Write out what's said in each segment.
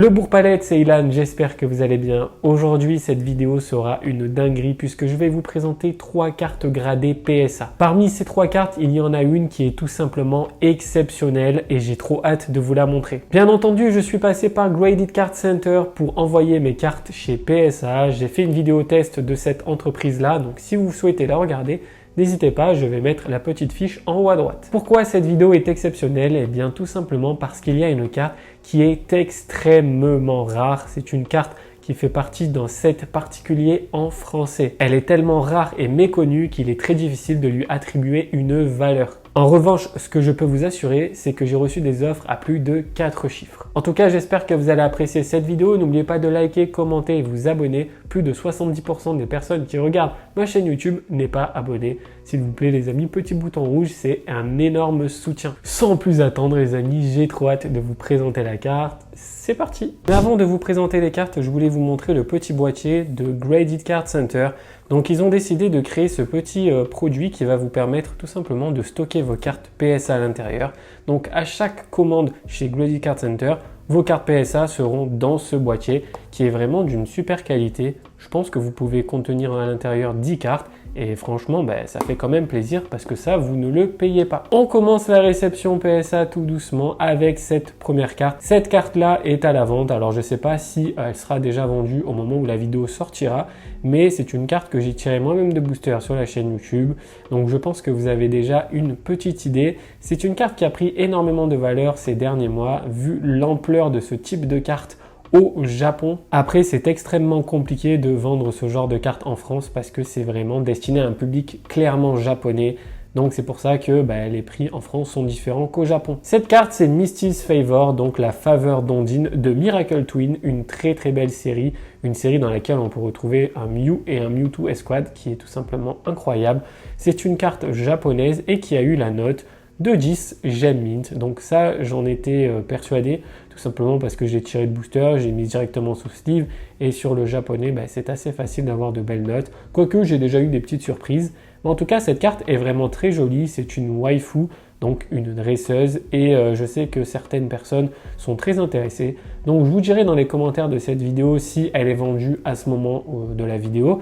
Le Bourg-Palette, c'est Ilan, j'espère que vous allez bien. Aujourd'hui, cette vidéo sera une dinguerie puisque je vais vous présenter 3 cartes gradées PSA. Parmi ces 3 cartes, il y en a une qui est tout simplement exceptionnelle et j'ai trop hâte de vous la montrer. Bien entendu, je suis passé par Graded Card Center pour envoyer mes cartes chez PSA. J'ai fait une vidéo test de cette entreprise-là, donc si vous souhaitez la regarder, n'hésitez pas, je vais mettre la petite fiche en haut à droite. Pourquoi cette vidéo est exceptionnelle? Eh bien tout simplement parce qu'il y a une carte qui est extrêmement rare. C'est une carte qui fait partie d'un set particulier en français. Elle est tellement rare et méconnue qu'il est très difficile de lui attribuer une valeur. En revanche, ce que je peux vous assurer, c'est que j'ai reçu des offres à plus de 4 chiffres. En tout cas, j'espère que vous allez apprécier cette vidéo. N'oubliez pas de liker, commenter et vous abonner. Plus de 70% des personnes qui regardent ma chaîne YouTube n'est pas abonné. S'il vous plaît les amis, petit bouton rouge, c'est un énorme soutien. Sans plus attendre les amis, j'ai trop hâte de vous présenter la carte. C'est parti! Mais avant de vous présenter les cartes, je voulais vous montrer le petit boîtier de Graded Card Center. Donc ils ont décidé de créer ce petit produit qui va vous permettre tout simplement de stocker vos cartes PSA à l'intérieur. Donc à chaque commande chez Graded Card Center, vos cartes PSA seront dans ce boîtier qui est vraiment d'une super qualité. Je pense que vous pouvez contenir à l'intérieur 10 cartes et franchement, ça fait quand même plaisir parce que ça, vous ne le payez pas. On commence la réception PSA tout doucement avec cette première carte. Cette carte-là est à la vente. Alors, je ne sais pas si elle sera déjà vendue au moment où la vidéo sortira, mais c'est une carte que j'ai tirée moi-même de booster sur la chaîne YouTube. Donc, je pense que vous avez déjà une petite idée. C'est une carte qui a pris énormément de valeur ces derniers mois, vu l'ampleur de ce type de carte au Japon. Après, c'est extrêmement compliqué de vendre ce genre de carte en France parce que c'est vraiment destiné à un public clairement japonais. Donc c'est pour ça que les prix en France sont différents qu'au Japon. Cette carte, c'est Misty's Favor, donc la faveur d'Ondine de Miracle Twin, une très belle série, une série dans laquelle on peut retrouver un Mew et un Mewtwo Esquad qui est tout simplement incroyable. C'est une carte japonaise et qui a eu la note de 10 Gem Mint. Donc ça, j'en étais persuadé, tout simplement parce que j'ai tiré le booster, j'ai mis directement sous sleeve et sur le japonais, c'est assez facile d'avoir de belles notes. Quoique j'ai déjà eu des petites surprises. Mais en tout cas, cette carte est vraiment très jolie. C'est une waifu, donc une dresseuse. Et je sais que certaines personnes sont très intéressées. Donc je vous dirai dans les commentaires de cette vidéo si elle est vendue à ce moment de la vidéo.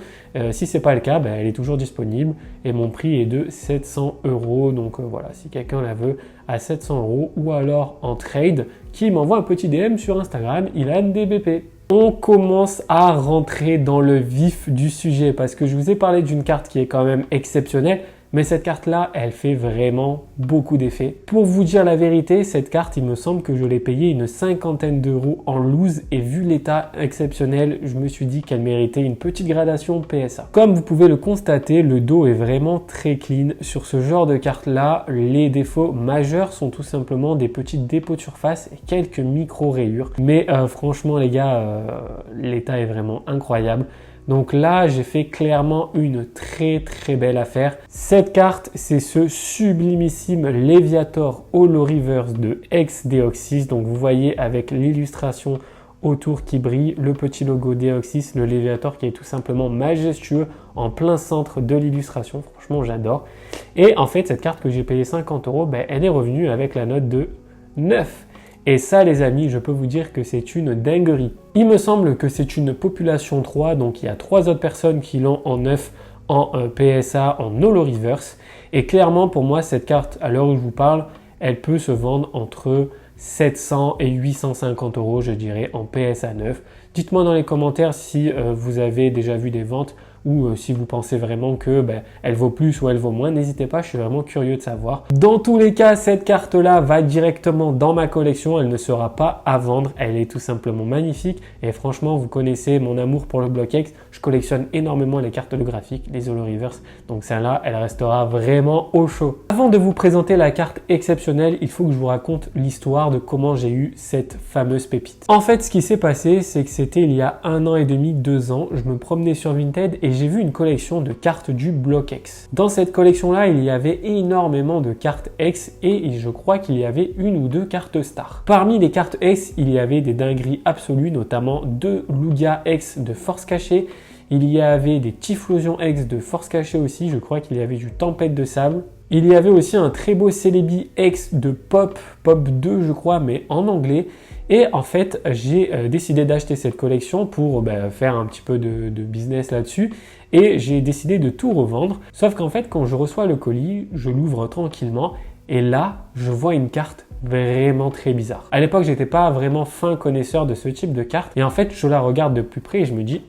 Si ce n'est pas le cas, elle est toujours disponible. Et mon prix est de 700 €. Donc voilà, si quelqu'un la veut à 700 € ou alors en trade, qui m'envoie un petit DM sur Instagram, IlanDBP. On commence à rentrer dans le vif du sujet parce que je vous ai parlé d'une carte qui est quand même exceptionnelle. Mais cette carte-là, elle fait vraiment beaucoup d'effets. Pour vous dire la vérité, cette carte, il me semble que je l'ai payée une 50aine d'euros en loose et vu l'état exceptionnel, je me suis dit qu'elle méritait une petite gradation PSA. Comme vous pouvez le constater, le dos est vraiment très clean. Sur ce genre de carte-là, les défauts majeurs sont tout simplement des petits dépôts de surface et quelques micro-rayures. Mais franchement les gars, l'état est vraiment incroyable. Donc là, j'ai fait clairement une très belle affaire. Cette carte, c'est ce sublimissime Léviator Holo Reverse de ex-Deoxys. Donc vous voyez avec l'illustration autour qui brille, le petit logo Deoxys, le Léviator qui est tout simplement majestueux en plein centre de l'illustration. Franchement, j'adore. Et en fait, cette carte que j'ai payée 50 €, elle est revenue avec la note de 9. Et ça les amis, je peux vous dire que c'est une dinguerie. Il me semble que c'est une population 3, donc il y a 3 autres personnes qui l'ont en 9 en PSA, en Holo Reverse. Et clairement pour moi, cette carte, à l'heure où je vous parle, elle peut se vendre entre 700 et 850 €, je dirais, en PSA 9. Dites-moi dans les commentaires si vous avez déjà vu des ventes ou si vous pensez vraiment que elle vaut plus ou elle vaut moins, n'hésitez pas, je suis vraiment curieux de savoir. Dans tous les cas, cette carte-là va directement dans ma collection, elle ne sera pas à vendre, elle est tout simplement magnifique et franchement, vous connaissez mon amour pour le Block X, je collectionne énormément les cartes holographiques, les Holo Reverse, donc celle-là, elle restera vraiment au chaud. Avant de vous présenter la carte exceptionnelle, il faut que je vous raconte l'histoire de comment j'ai eu cette fameuse pépite. En fait, ce qui s'est passé, c'est que c'était il y a 1 an et demi, 2 ans, je me promenais sur Vinted et j'ai vu une collection de cartes du Block X. Dans cette collection-là, il y avait énormément de cartes X et je crois qu'il y avait 1 ou 2 cartes Star. Parmi les cartes X, il y avait des dingueries absolues, notamment 2 Lugia X de force cachée. Il y avait des Typhlosion X de force cachée aussi, je crois qu'il y avait du Tempête de Sable. Il y avait aussi un très beau Celebi X de Pop 2 je crois, mais en anglais. Et en fait, j'ai décidé d'acheter cette collection pour faire un petit peu de business là-dessus. Et j'ai décidé de tout revendre. Sauf qu'en fait, quand je reçois le colis, je l'ouvre tranquillement. Et là, je vois une carte vraiment très bizarre. À l'époque, j'étais pas vraiment fin connaisseur de ce type de carte. Et en fait, je la regarde de plus près et je me dis,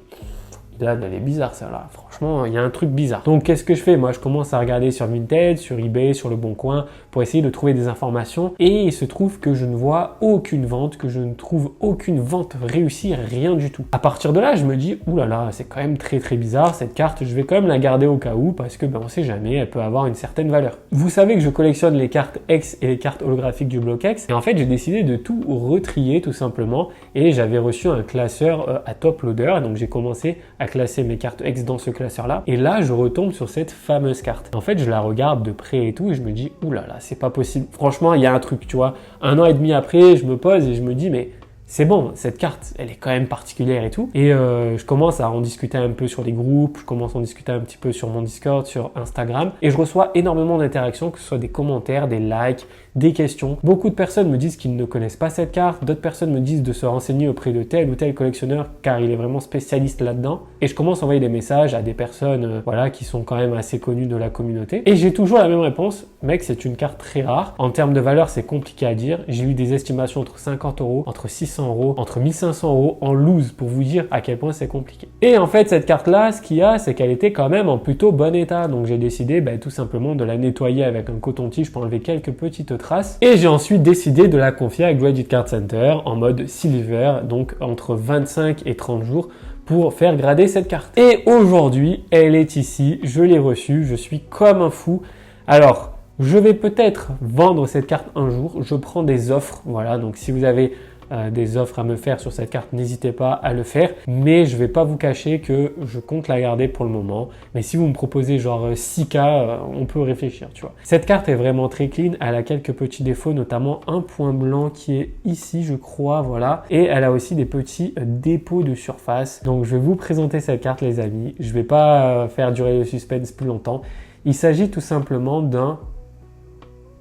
là, elle est bizarre celle-là. Franchement, il y a un truc bizarre. Donc, qu'est-ce que je fais? Moi, je commence à regarder sur Vinted, sur eBay, sur Le Bon Coin pour essayer de trouver des informations. Et il se trouve que je ne vois aucune vente, que je ne trouve aucune vente réussie, rien du tout. À partir de là, je me dis, oulala, c'est quand même très très bizarre cette carte. Je vais quand même la garder au cas où parce que on sait jamais, elle peut avoir une certaine valeur. Vous savez que je collectionne les cartes X et les cartes holographiques du bloc X. Et en fait, j'ai décidé de tout retrier tout simplement. Et j'avais reçu un classeur à top loader. Donc, j'ai commencé à classer mes cartes X dans ce classeur-là. Et là, je retombe sur cette fameuse carte. En fait, je la regarde de près et tout et je me dis, oulala, c'est pas possible. Franchement, il y a un truc, tu vois. 1 an et demi après, je me pose et je me dis, mais c'est bon, cette carte, elle est quand même particulière et tout. Et je commence à en discuter un peu sur les groupes, je commence à en discuter un petit peu sur mon Discord, sur Instagram. Et je reçois énormément d'interactions, que ce soit des commentaires, des likes, des questions. Beaucoup de personnes me disent qu'ils ne connaissent pas cette carte. D'autres personnes me disent de se renseigner auprès de tel ou tel collectionneur car il est vraiment spécialiste là-dedans. Et je commence à envoyer des messages à des personnes qui sont quand même assez connues de la communauté. Et j'ai toujours la même réponse. Mec, c'est une carte très rare. En termes de valeur, c'est compliqué à dire. J'ai eu des estimations entre 50 €, entre 600 €, entre 1500 € en loose pour vous dire à quel point c'est compliqué. Et en fait, cette carte-là, ce qu'il y a, c'est qu'elle était quand même en plutôt bon état. Donc, j'ai décidé tout simplement de la nettoyer avec un coton-tige pour enlever quelques petites traces. Et j'ai ensuite décidé de la confier à Graded Card Center en mode silver, donc entre 25 et 30 jours pour faire grader cette carte. Et aujourd'hui, elle est ici, je l'ai reçue, je suis comme un fou. Alors, je vais peut-être vendre cette carte un jour, je prends des offres, voilà, donc si vous avez des offres à me faire sur cette carte, n'hésitez pas à le faire, mais je vais pas vous cacher que je compte la garder pour le moment. Mais si vous me proposez genre 6K, on peut réfléchir, tu vois. Cette carte est vraiment très clean, elle a quelques petits défauts, notamment un point blanc qui est ici, je crois, voilà, et elle a aussi des petits dépôts de surface. Donc je vais vous présenter cette carte, les amis. Je vais pas faire durer le suspense plus longtemps. Il s'agit tout simplement d'un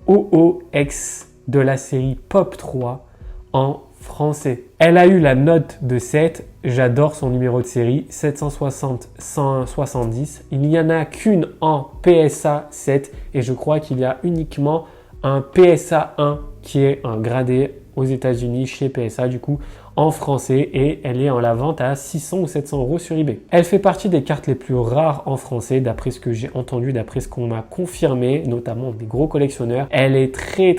OOX de la série Pop 3 en français. Elle a eu la note de 7, j'adore son numéro de série, 760-170. Il n'y en a qu'une en PSA 7 et je crois qu'il y a uniquement un PSA 1 qui est un gradé aux États-Unis chez PSA du coup en français et elle est en la vente à 600 ou 700 € sur eBay. Elle fait partie des cartes les plus rares en français d'après ce que j'ai entendu, d'après ce qu'on m'a confirmé, notamment des gros collectionneurs. Elle est très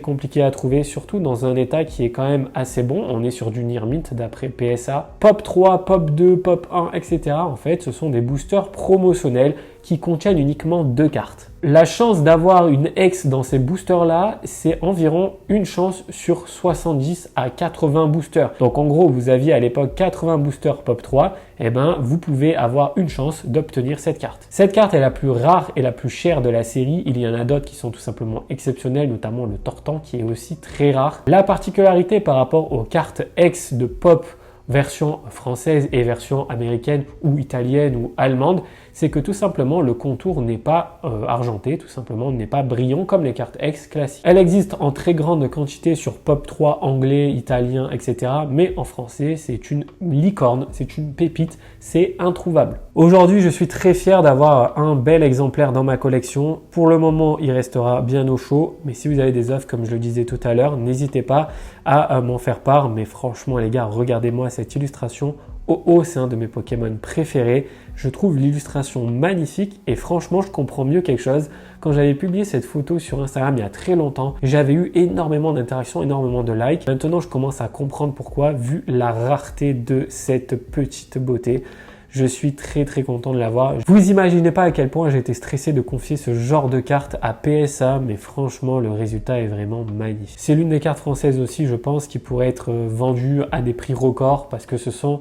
compliquée à trouver, surtout dans un état qui est quand même assez bon. On est sur du Near Mint d'après PSA. Pop 3, Pop 2, Pop 1, etc. En fait, ce sont des boosters promotionnels qui contiennent uniquement 2 cartes. La chance d'avoir une X dans ces boosters-là, c'est environ une chance sur 70 à 80 boosters. Donc en gros, vous aviez à l'époque 80 boosters Pop 3, et vous pouvez avoir une chance d'obtenir cette carte. Cette carte est la plus rare et la plus chère de la série. Il y en a d'autres qui sont tout simplement exceptionnelles, notamment le Tortan qui est aussi très rare. La particularité par rapport aux cartes X de Pop version française et version américaine ou italienne ou allemande, c'est que tout simplement le contour n'est pas argenté, tout simplement n'est pas brillant comme les cartes X classiques. Elle existe en très grande quantité sur Pop 3 anglais, italien, etc. Mais en français, c'est une licorne, c'est une pépite, c'est introuvable. Aujourd'hui, je suis très fier d'avoir un bel exemplaire dans ma collection. Pour le moment, il restera bien au chaud, mais si vous avez des offres, comme je le disais tout à l'heure, n'hésitez pas à m'en faire part. Mais franchement, les gars, regardez-moi cette illustration. Oh, c'est un de mes Pokémon préférés. Je trouve l'illustration magnifique et franchement, je comprends mieux quelque chose. Quand j'avais publié cette photo sur Instagram il y a très longtemps, j'avais eu énormément d'interactions, énormément de likes. Maintenant, je commence à comprendre pourquoi, vu la rareté de cette petite beauté. Je suis très content de l'avoir. Vous imaginez pas à quel point j'ai été stressé de confier ce genre de carte à PSA, mais franchement, le résultat est vraiment magnifique. C'est l'une des cartes françaises aussi, je pense, qui pourrait être vendue à des prix records parce que ce sont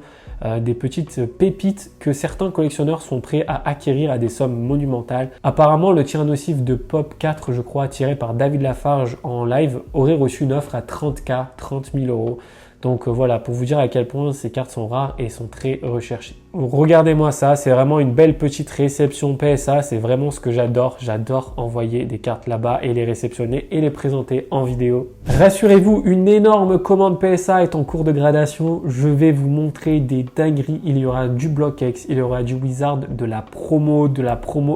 des petites pépites que certains collectionneurs sont prêts à acquérir à des sommes monumentales. Apparemment, le tir nocif de Pop 4, je crois, tiré par David Lafarge en live, aurait reçu une offre à 30K, 30 000 €. Donc voilà, pour vous dire à quel point ces cartes sont rares et sont très recherchées. Regardez-moi ça, c'est vraiment une belle petite réception PSA, c'est vraiment ce que j'adore. J'adore envoyer des cartes là-bas et les réceptionner et les présenter en vidéo. Rassurez-vous, une énorme commande PSA est en cours de gradation. Je vais vous montrer des dingueries. Il y aura du BlockX, il y aura du Wizard, de la promo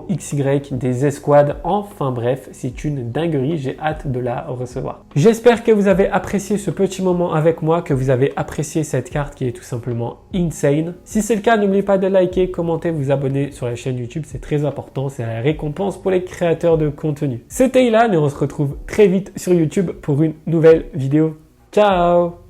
XY, des escouades. Enfin bref, c'est une dinguerie. J'ai hâte de la recevoir. J'espère que vous avez apprécié ce petit moment avec moi, que vous avez apprécié cette carte qui est tout simplement insane. Si c'est le cas, n'oubliez pas de liker, commenter, vous abonner sur la chaîne YouTube. C'est très important. C'est la récompense pour les créateurs de contenu. C'était Ilan et on se retrouve très vite sur YouTube pour une nouvelle vidéo. Ciao!